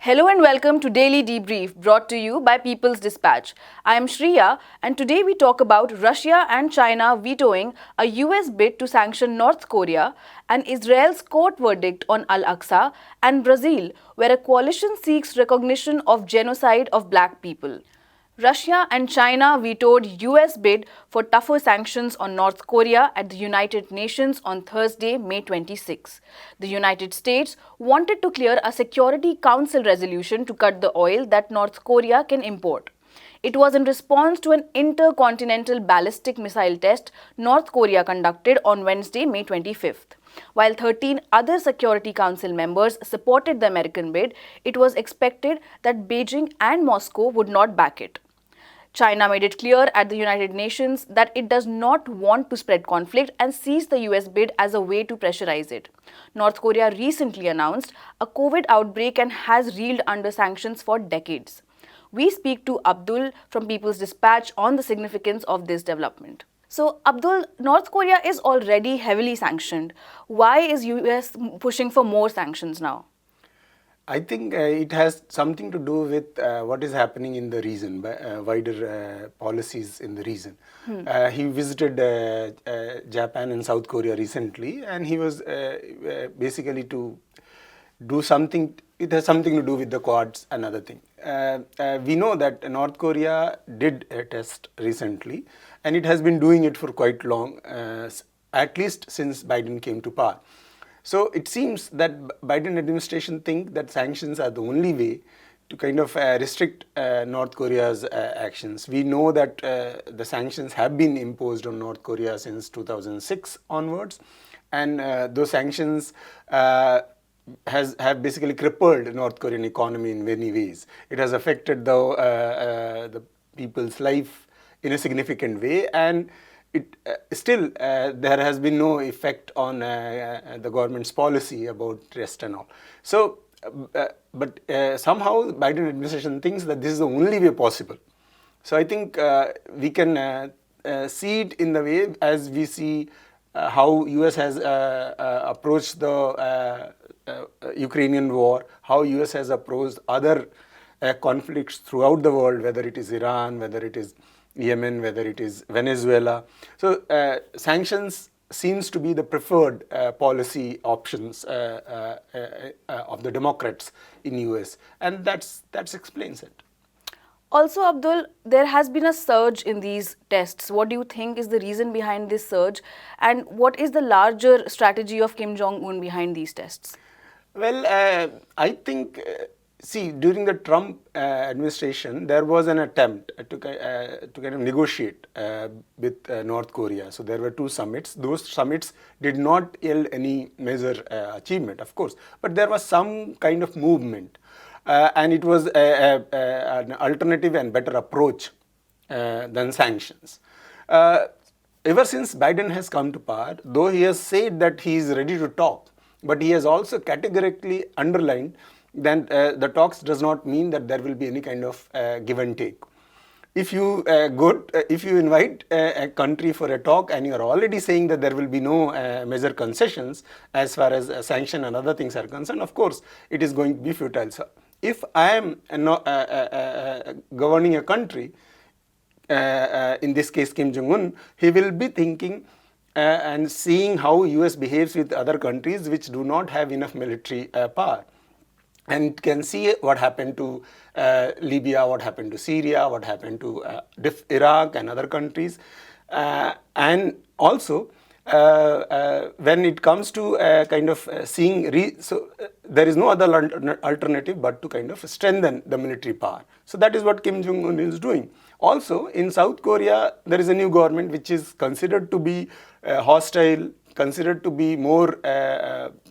Hello and welcome to Daily Debrief, brought to you by People's Dispatch. I am Shreya, and today we talk about Russia and China vetoing a US bid to sanction North Korea, and Israel's court verdict on Al-Aqsa, and Brazil, where a coalition seeks recognition of genocide of black people. Russia and China vetoed US bid for tougher sanctions on North Korea at the United Nations on Thursday, May 26. The United States wanted to clear a Security Council resolution to cut the oil that North Korea can import. It was in response to an intercontinental ballistic missile test North Korea conducted on Wednesday, May 25th. While 13 other Security Council members supported the American bid, it was expected that Beijing and Moscow would not back it. China made it clear at the United Nations that it does not want to spread conflict and sees the US bid as a way to pressurize it. North Korea recently announced a COVID outbreak and has reeled under sanctions for decades. We speak to Abdul from People's Dispatch on the significance of this development. So, Abdul, North Korea is already heavily sanctioned. Why is US pushing for more sanctions now? I think it has something to do with what is happening in the region, wider policies in the region. He visited Japan and South Korea recently, and he was basically to do something. It has something to do with the Quads, another thing. We know that North Korea did a test recently, and it has been doing it for quite long, at least since Biden came to power. So it seems that Biden administration think that sanctions are the only way to kind of restrict North Korea's actions. We know that the sanctions have been imposed on North Korea since 2006 onwards, and those sanctions have basically crippled North Korean economy in many ways. It has affected the people's life in a significant way, and still there has been no effect on the government's policy about rest and all. So, but somehow the Biden administration thinks that this is the only way possible. So I think we can see it in the way as we see how US has approached the Ukrainian war, how US has approached other conflicts throughout the world, whether it is Iran, whether it is Yemen, whether it is Venezuela. So sanctions seems to be the preferred policy options of the Democrats in US, and that explains it. Also, Abdul, there has been a surge in these tests. What do you think is the reason behind this surge, and what is the larger strategy of Kim Jong-un behind these tests? Well, I think see, during the Trump administration, there was an attempt to kind of negotiate with North Korea. So there were two summits. Those summits did not yield any major achievement, of course, but there was some kind of movement, and it was an alternative and better approach than sanctions. Ever since Biden has come to power, though he has said that he is ready to talk, but he has also categorically underlined then the talks does not mean that there will be any kind of give and take. If you if you invite a country for a talk and you are already saying that there will be no major concessions as far as sanction and other things are concerned, of course it is going to be futile. So if I am governing a country, in this case Kim Jong-un, he will be thinking and seeing how US behaves with other countries which do not have enough military power. And can see what happened to Libya, what happened to Syria, what happened to Iraq and other countries. And also, when it comes to kind of seeing, so there is no other alternative but to kind of strengthen the military power. So that is what Kim Jong-un is doing. Also, in South Korea, there is a new government which is considered to be hostile, considered to be more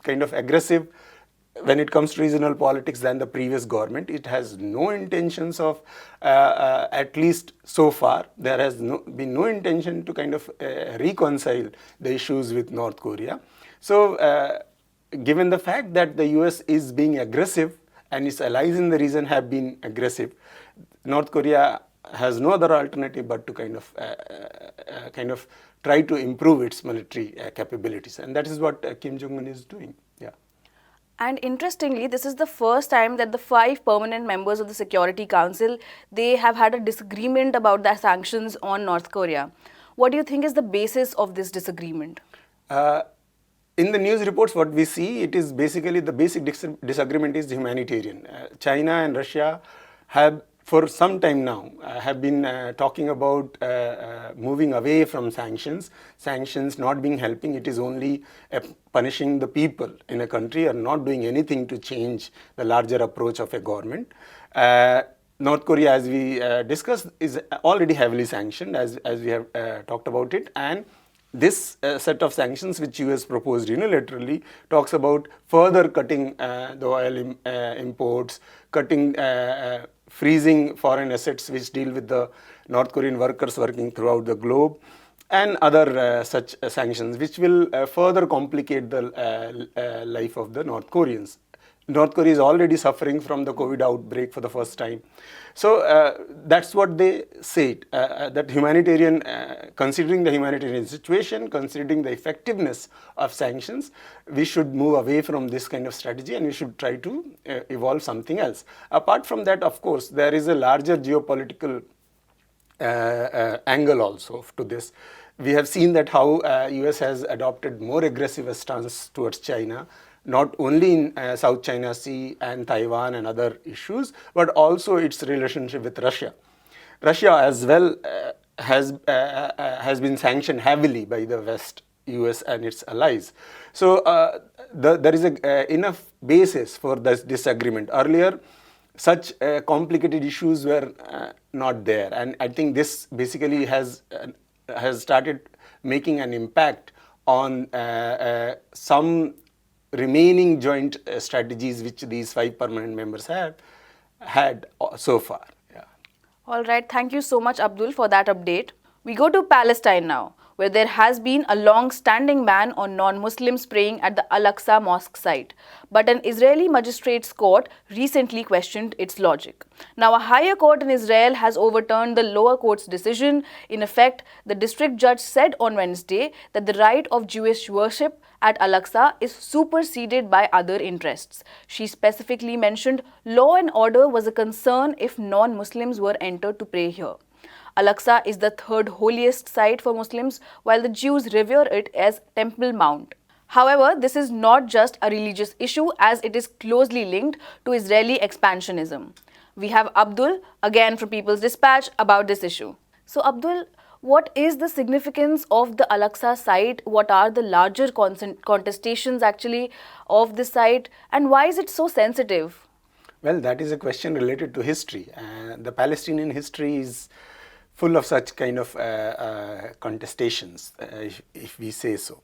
kind of aggressive when it comes to regional politics than the previous government. It has no intentions of, at least so far, there has been no intention to kind of reconcile the issues with North Korea. So given the fact that the US is being aggressive and its allies in the region have been aggressive, North Korea has no other alternative but to kind of try to improve its military capabilities. And that is what Kim Jong-un is doing. Yeah. And interestingly, this is the first time that the 5 permanent members of the Security Council, they have had a disagreement about the sanctions on North Korea. What do you think is the basis of this disagreement? Uh, in the news reports, what we see, it is basically the basic disagreement is humanitarian. China and Russia have, for some time now, have been talking about moving away from sanctions. Sanctions not being helping, it is only punishing the people in a country or not doing anything to change the larger approach of a government. North Korea, as we discussed, is already heavily sanctioned, as we have talked about it, and this set of sanctions which US proposed unilaterally talks about further cutting the oil imports, cutting, freezing foreign assets which deal with the North Korean workers working throughout the globe, and other such sanctions which will further complicate the life of the North Koreans. North Korea is already suffering from the COVID outbreak for the first time. So that's what they said, that humanitarian, considering the humanitarian situation, considering the effectiveness of sanctions, we should move away from this kind of strategy and we should try to evolve something else. Apart from that, of course, there is a larger geopolitical angle also to this. We have seen that how US has adopted more aggressive stance towards China, not only in South China Sea and Taiwan and other issues, but also its relationship with Russia. Russia as well has been sanctioned heavily by the West, US and its allies. So there is enough basis for this disagreement. Earlier, such complicated issues were not there, and I think this basically has started making an impact on some remaining joint strategies which these 5 permanent members have had so far. Yeah. All right, thank you so much, Abdul, for that update. We go to Palestine now, where there has been a long-standing ban on non-Muslims praying at the Al-Aqsa mosque site. But an Israeli magistrate's court recently questioned its logic. Now, a higher court in Israel has overturned the lower court's decision. In effect, the district judge said on Wednesday that the right of Jewish worship at Al-Aqsa is superseded by other interests. She specifically mentioned law and order was a concern if non-Muslims were entered to pray here. Al-Aqsa is the third holiest site for Muslims, while the Jews revere it as Temple Mount. However, this is not just a religious issue as it is closely linked to Israeli expansionism. We have Abdul, again from People's Dispatch, about this issue. So Abdul, what is the significance of the Al-Aqsa site? What are the larger contestations actually of this site, and why is it so sensitive? Well, that is a question related to history. The Palestinian history is full of such kind of contestations, if we say so.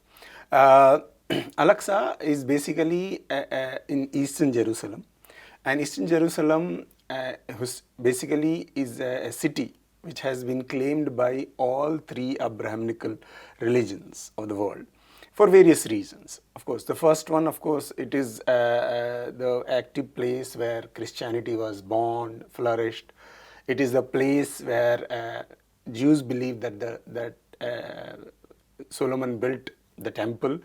Al-Aqsa is basically in Eastern Jerusalem, and Eastern Jerusalem basically is a city which has been claimed by all 3 Abrahamical religions of the world for various reasons. Of course, the first one, of course, it is the active place where Christianity was born, flourished. It is the place where Jews believe that Solomon built the temple,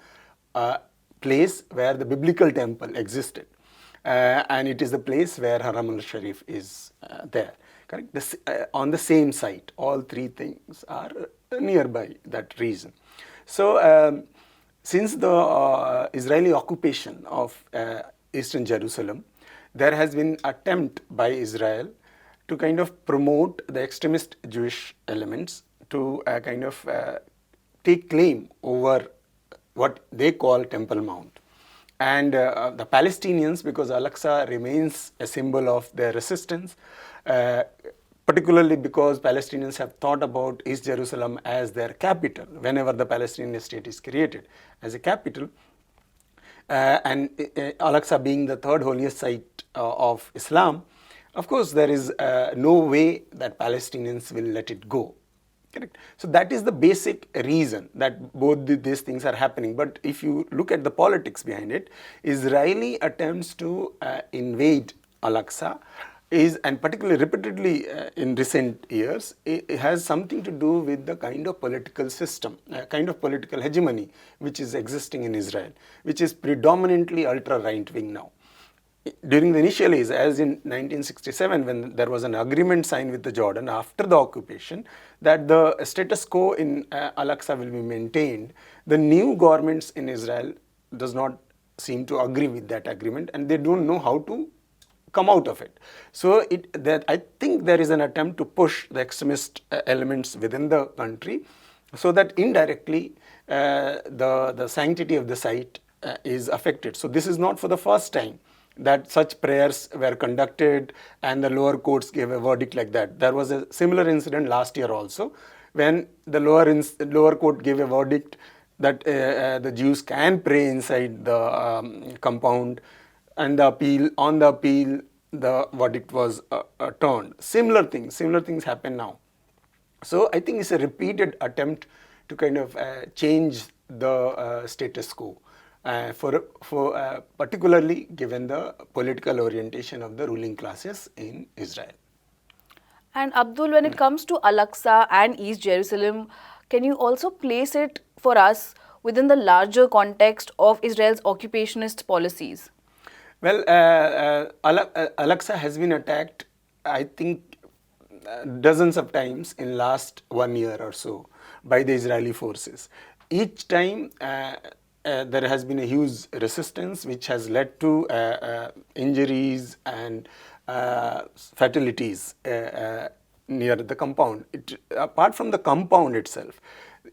place where the biblical temple existed. And it is the place where Haram al-Sharif is there. Correct? On the same site, all 3 things are nearby that reason. So since the Israeli occupation of Eastern Jerusalem, there has been attempt by Israel to kind of promote the extremist Jewish elements to kind of take claim over what they call Temple Mount. And the Palestinians, because Al-Aqsa remains a symbol of their resistance, particularly because Palestinians have thought about East Jerusalem as their capital whenever the Palestinian state is created as a capital, and Al-Aqsa being the third holiest site of Islam, of course there is no way that Palestinians will let it go. Correct? So that is the basic reason that both these things are happening. But if you look at the politics behind it, Israeli attempts to invade Al-Aqsa is, and particularly repeatedly in recent years, it has something to do with the kind of political system, kind of political hegemony which is existing in Israel, which is predominantly ultra right wing now. During the initial years, as in 1967, when there was an agreement signed with the Jordan after the occupation, that the status quo in Al-Aqsa will be maintained, the new governments in Israel does not seem to agree with that agreement, and they don't know how to come out of it. So that I think there is an attempt to push the extremist elements within the country, so that indirectly the sanctity of the site is affected. So this is not for the first time that such prayers were conducted and the lower courts gave a verdict like that. There was a similar incident last year also, when the lower court gave a verdict that the Jews can pray inside the compound, and on the appeal, the verdict was turned. Similar things happen now. So I think it's a repeated attempt to kind of change the status quo, for particularly given the political orientation of the ruling classes in Israel. And Abdul, when it comes to Al-Aqsa and East Jerusalem, can you also place it for us within the larger context of Israel's occupationist policies? Well, Al-Aqsa has been attacked, I think, dozens of times in last 1 year or so by the Israeli forces. Each time there has been a huge resistance, which has led to injuries and fatalities near the compound. Apart from the compound itself,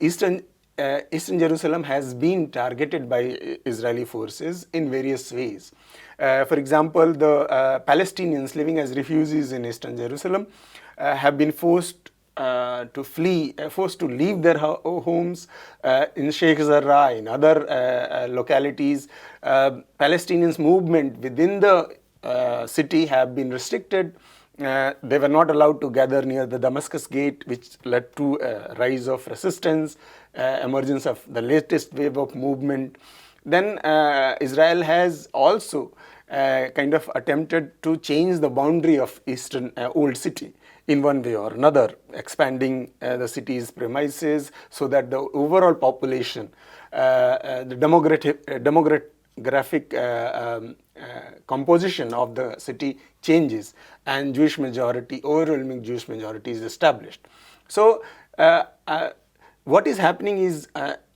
Eastern Jerusalem has been targeted by Israeli forces in various ways. For example, the Palestinians living as refugees in Eastern Jerusalem have been forced to flee, forced to leave their homes in Sheikh Jarrah, in other localities. Palestinians' movement within the city have been restricted. They were not allowed to gather near the Damascus Gate, which led to a rise of resistance, emergence of the latest wave of movement. Then Israel has also kind of attempted to change the boundary of Eastern Old City in one way or another, expanding the city's premises so that the overall population, the demographic composition of the city changes, and overwhelming Jewish majority is established. So what is happening is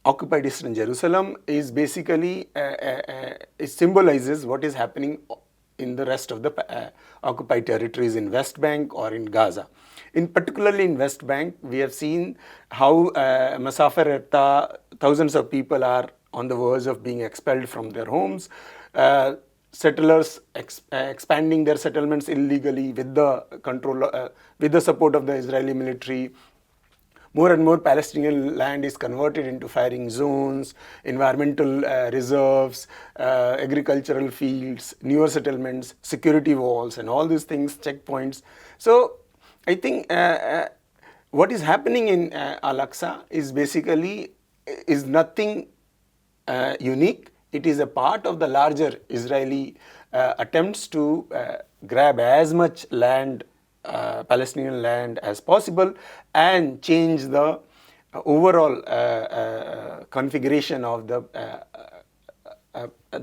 occupied Eastern Jerusalem is basically, it symbolizes what is happening in the rest of the occupied territories in West Bank or in Gaza. Particularly in West Bank, we have seen how Masafer Etta, thousands of people are on the verge of being expelled from their homes. Settlers expanding their settlements illegally with the support of the Israeli military. More and more Palestinian land is converted into firing zones, environmental reserves, agricultural fields, newer settlements, security walls, and all these things, checkpoints. So I think what is happening in Al-Aqsa is basically is nothing unique. It is a part of the larger Israeli attempts to grab as much land, Palestinian land, as possible, and change the overall configuration of the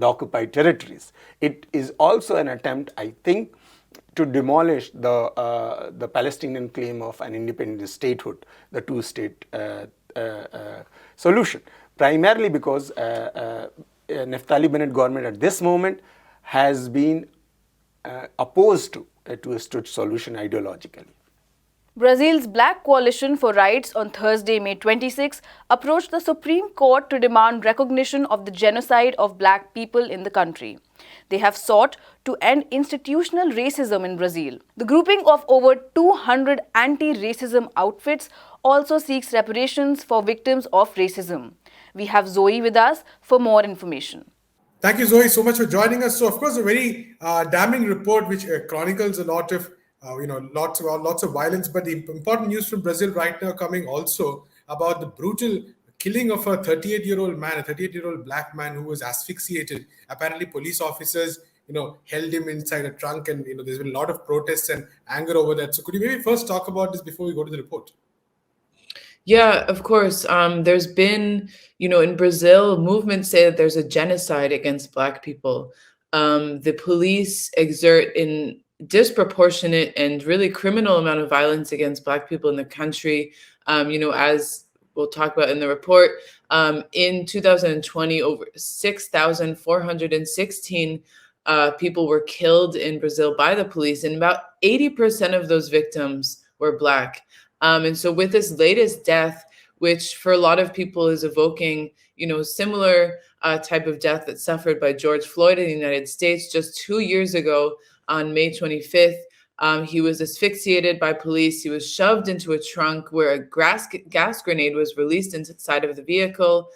occupied territories. It is also an attempt, I think, to demolish the Palestinian claim of an independent statehood, the two-state solution, primarily because Naftali Bennett government at this moment has been opposed to a two-state solution ideologically. Brazil's Black Coalition for Rights on Thursday, May 26, approached the Supreme Court to demand recognition of the genocide of black people in the country. They have sought to end institutional racism in Brazil. The grouping of over 200 anti-racism outfits also seeks reparations for victims of racism. We have Zoe with us for more information. Thank you, Zoe, so much for joining us. So, of course, a very damning report which chronicles a lot of, lots of violence. But the important news from Brazil right now coming also about the brutal killing of a 38-year-old man, a 38-year-old black man who was asphyxiated. Apparently, police officers held him inside a trunk, and there's been a lot of protests and anger over that. So could you maybe first talk about this before we go to the report? Yeah, of course. There's been, in Brazil, movements say that there's a genocide against Black people. The police exert in disproportionate and really criminal amount of violence against Black people in the country. As we'll talk about in the report, in 2020, over 6,416 people were killed in Brazil by the police, and about 80% of those victims were Black. And so with this latest death, which for a lot of people is evoking, similar type of death that's suffered by George Floyd in the United States just 2 years ago on May 25th, he was asphyxiated by police. He was shoved into a trunk where a gas grenade was released inside of the vehicle.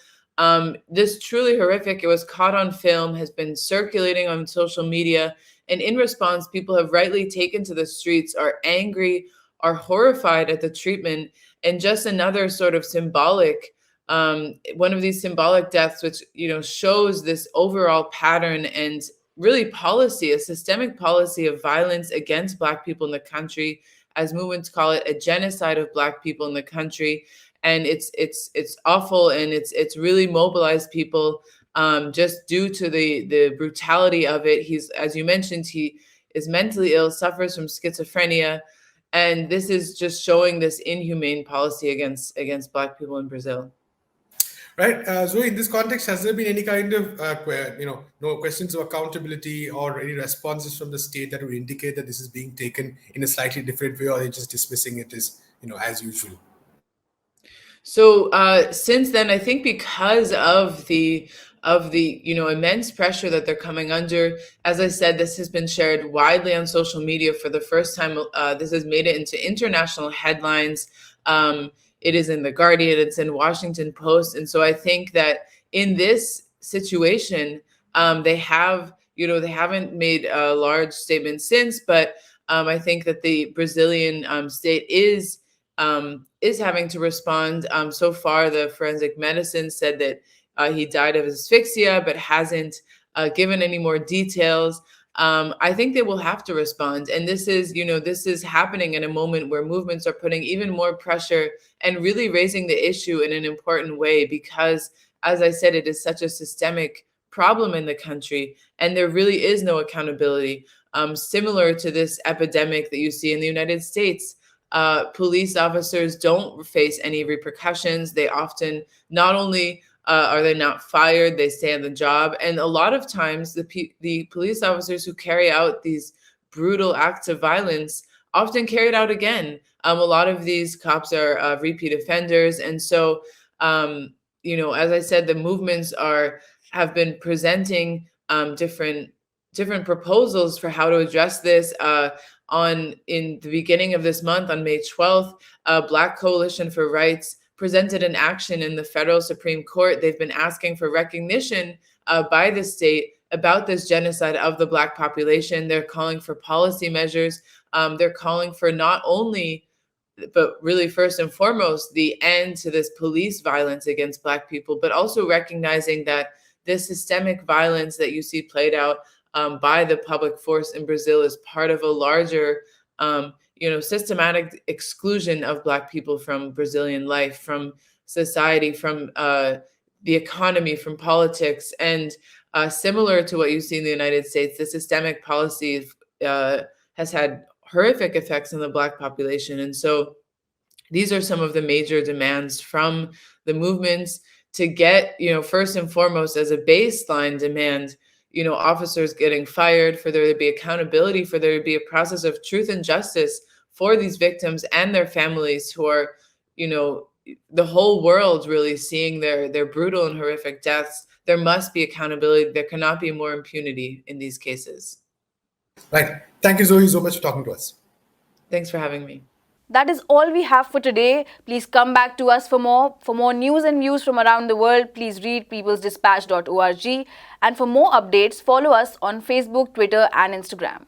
This truly horrific, it was caught on film, has been circulating on social media. And in response, people have rightly taken to the streets, are angry, are horrified at the treatment, and just another sort of symbolic, one of these symbolic deaths, which, shows this overall pattern and really policy, a systemic policy of violence against Black people in the country, as movements call it, a genocide of Black people in the country. And it's awful, and it's really mobilized people just due to the brutality of it. He's, as you mentioned, he is mentally ill, suffers from schizophrenia. And this is just showing this inhumane policy against Black people in Brazil. Right. Zoe, in this context, has there been any kind of, no questions of accountability or any responses from the state that would indicate that this is being taken in a slightly different way, or are they just dismissing it as usual? So since then, I think because of the immense pressure that they're coming under, as I said, this has been shared widely on social media for the first time. This has made it into international headlines. It is in The Guardian, it's in Washington Post. And so I think that in this situation, they haven't made a large statement since, but I think that the Brazilian state is having to respond. So far, the forensic medicine said that he died of asphyxia, but hasn't given any more details. I think they will have to respond. And this is happening in a moment where movements are putting even more pressure and really raising the issue in an important way, because, as I said, it is such a systemic problem in the country, and there really is no accountability. Similar to this epidemic that you see in the United States, police officers don't face any repercussions. They often not only are they not fired, they stay on the job. And a lot of times the police officers who carry out these brutal acts of violence often carry it out again. A lot of these cops are repeat offenders. And so, as I said, the movements have been presenting different proposals for how to address this. In the beginning of this month, on May 12th, Black Coalition for Rights presented an action in the federal Supreme Court. They've been asking for recognition by the state about this genocide of the Black population. They're calling for policy measures. They're calling for not only, but really first and foremost, the end to this police violence against Black people, but also recognizing that this systemic violence that you see played out by the public force in Brazil is part of a larger systematic exclusion of Black people from Brazilian life, from society, from the economy, from politics. And similar to what you see in the United States, the systemic policy has had horrific effects on the Black population. And so these are some of the major demands from the movements to get, first and foremost, as a baseline demand, officers getting fired, for there to be accountability, for there to be a process of truth and justice for these victims and their families who are, the whole world really seeing their brutal and horrific deaths. There must be accountability. There cannot be more impunity in these cases. Right. Thank you, Zoe, so much for talking to us. Thanks for having me. That is all we have for today. Please come back to us for more. For more news and views from around the world, please read peoplesdispatch.org. And for more updates, follow us on Facebook, Twitter, and Instagram.